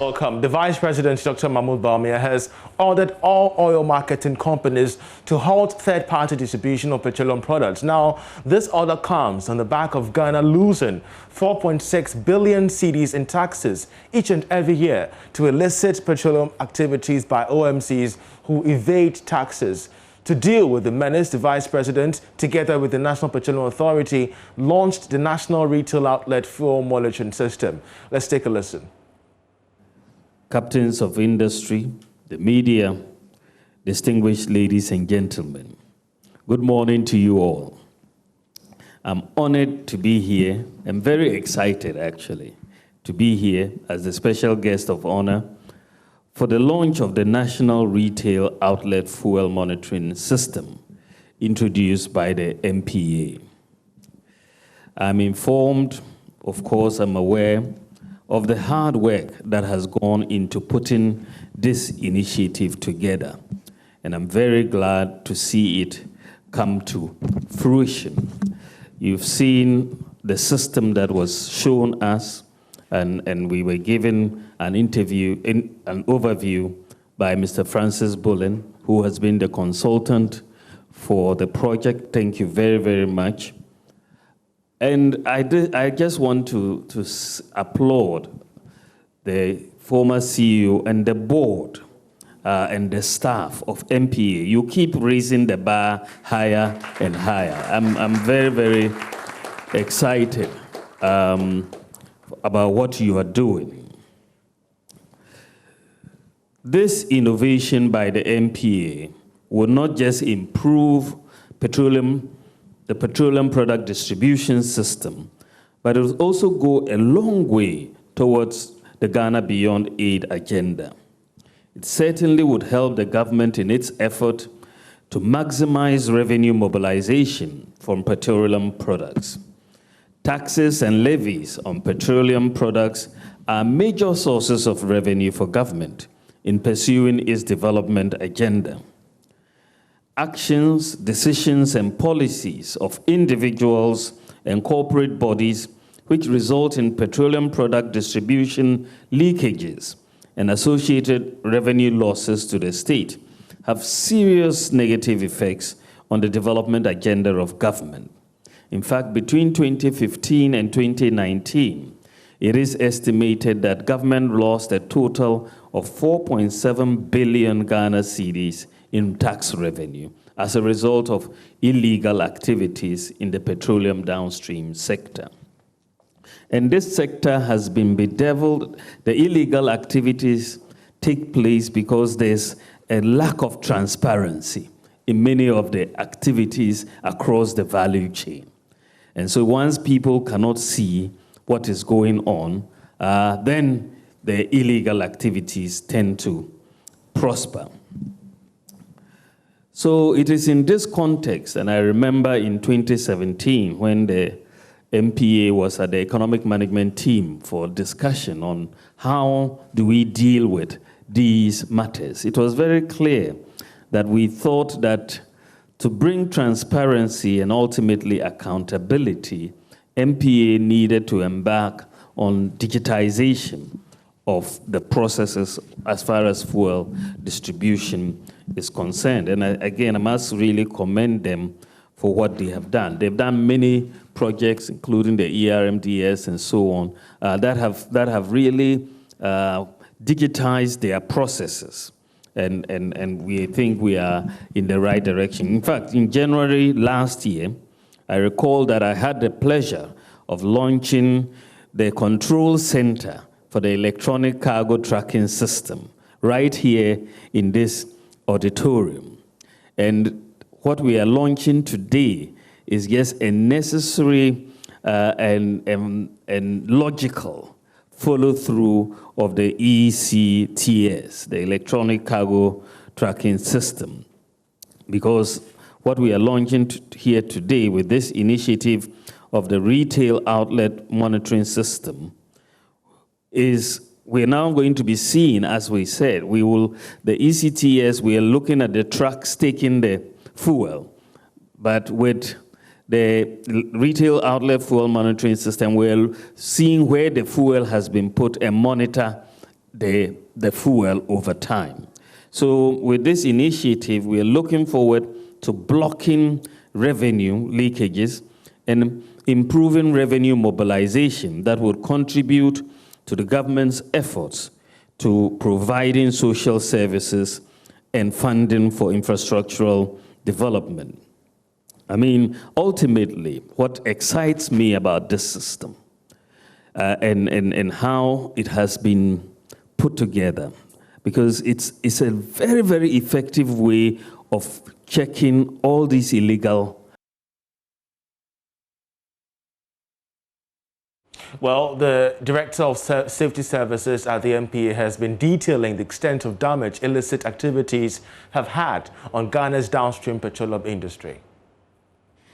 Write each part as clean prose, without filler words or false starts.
Welcome. The Vice President, Dr. Mahmoud Bawumia, has ordered all oil marketing companies to halt third-party distribution of petroleum products. Now, this order comes on the back of Ghana losing 4.6 billion cedis in taxes each and every year to illicit petroleum activities by OMCs who evade taxes. To deal with the menace, the Vice President, together with the National Petroleum Authority, launched the National Retail Outlet Fuel Monitoring System. Let's take a listen. Captains of industry, the media, distinguished ladies and gentlemen, good morning to you all. I'm honored to be here. I'm very excited, actually, to be here as the special guest of honor for the launch of the National Retail Outlet Fuel Monitoring System introduced by the NPA. I'm informed, of course, I'm aware of the hard work that has gone into putting this initiative together. And I'm very glad to see it come to fruition. You've seen the system that was shown us, and we were given an overview by Mr. Francis Bullen, who has been the consultant for the project. Thank you very, very much. And I just want to applaud the former CEO and the board and the staff of NPA. You keep raising the bar higher and higher. I'm very, very excited about what you are doing. This innovation by the NPA will not just improve the petroleum product distribution system, but it will also go a long way towards the Ghana Beyond Aid agenda. It certainly would help the government in its effort to maximize revenue mobilization from petroleum products. Taxes and levies on petroleum products are major sources of revenue for government in pursuing its development agenda. Actions, decisions, and policies of individuals and corporate bodies which result in petroleum product distribution leakages and associated revenue losses to the state have serious negative effects on the development agenda of government. In fact, between 2015 and 2019, it is estimated that government lost a total of 4.7 billion Ghana cedis in tax revenue as a result of illegal activities in the petroleum downstream sector. And this sector has been bedeviled. The illegal activities take place because there's a lack of transparency in many of the activities across the value chain. And so once people cannot see what is going on, then the illegal activities tend to prosper. So it is in this context, and I remember in 2017 when the NPA was at the economic management team for discussion on how do we deal with these matters. It was very clear that we thought that to bring transparency and ultimately accountability, NPA needed to embark on digitization of the processes as far as fuel distribution is concerned. And again, I must really commend them for what they have done. They've done many projects, including the ERMDS and so on, that have really digitized their processes. And we think we are in the right direction. In fact, in January last year, I recall that I had the pleasure of launching the control center for the electronic cargo tracking system right here in this auditorium. And what we are launching today is just a necessary and logical follow-through of the ECTS, the electronic cargo tracking system. Because what we are launching here today with this initiative of the retail outlet monitoring system is we're now going to be seeing, as we said, the ECTS, we are looking at the trucks taking the fuel, but with the retail outlet fuel monitoring system, we're seeing where the fuel has been put and monitor the fuel over time. So with this initiative, we are looking forward to blocking revenue leakages and improving revenue mobilization that would contribute to the government's efforts to providing social services and funding for infrastructural development. I mean, ultimately, what excites me about this system and how it has been put together, because it's a very, very effective way of checking all these illegal. Well, the Director of Safety Services at the MPA has been detailing the extent of damage illicit activities have had on Ghana's downstream petroleum industry.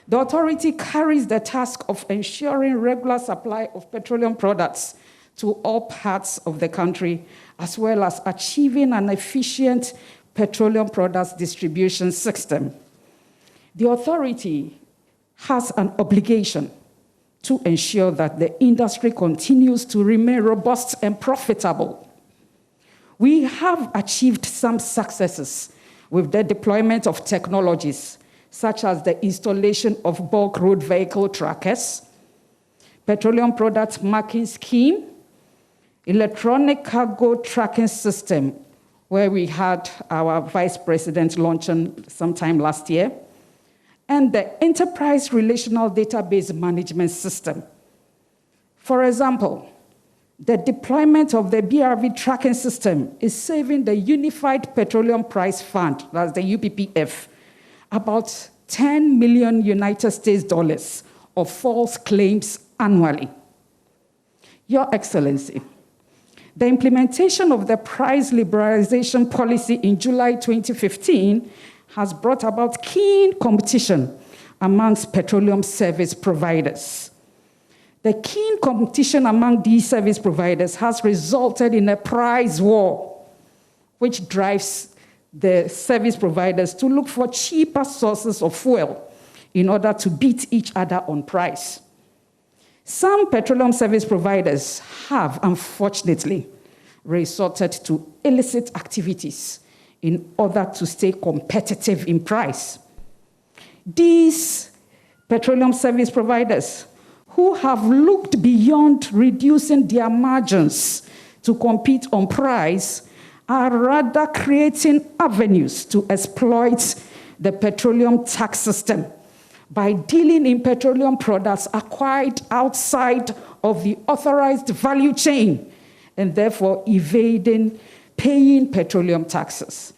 The authority carries the task of ensuring regular supply of petroleum products to all parts of the country, as well as achieving an efficient petroleum products distribution system. The authority has an obligation to ensure that the industry continues to remain robust and profitable. We have achieved some successes with the deployment of technologies, such as the installation of bulk road vehicle trackers, petroleum product marking scheme, electronic cargo tracking system, where we had our Vice President launching sometime last year, and the Enterprise Relational Database Management System. For example, the deployment of the BRV tracking system is saving the Unified Petroleum Price Fund, that's the UPPF, about 10 million United States dollars of false claims annually. Your Excellency, the implementation of the price liberalization policy in July 2015 has brought about keen competition amongst petroleum service providers. The keen competition among these service providers has resulted in a price war, which drives the service providers to look for cheaper sources of fuel in order to beat each other on price. Some petroleum service providers have, unfortunately, resorted to illicit activities in order to stay competitive in price. These petroleum service providers who have looked beyond reducing their margins to compete on price are rather creating avenues to exploit the petroleum tax system by dealing in petroleum products acquired outside of the authorized value chain and therefore evading paying petroleum taxes.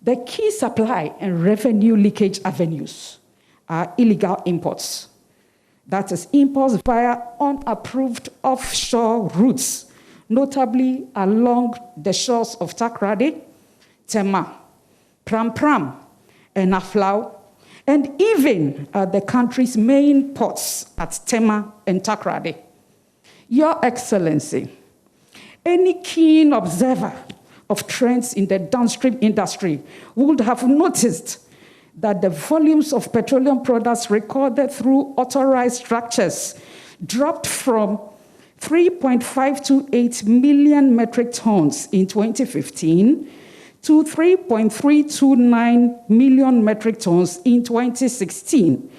The key supply and revenue leakage avenues are illegal imports. That is, imports via unapproved offshore routes, notably along the shores of Takoradi, Tema, Pram Pram, and Aflao, and even at the country's main ports at Tema and Takoradi. Your Excellency, any keen observer of trends in the downstream industry would have noticed that the volumes of petroleum products recorded through authorized structures dropped from 3.528 million metric tons in 2015 to 3.329 million metric tons in 2016,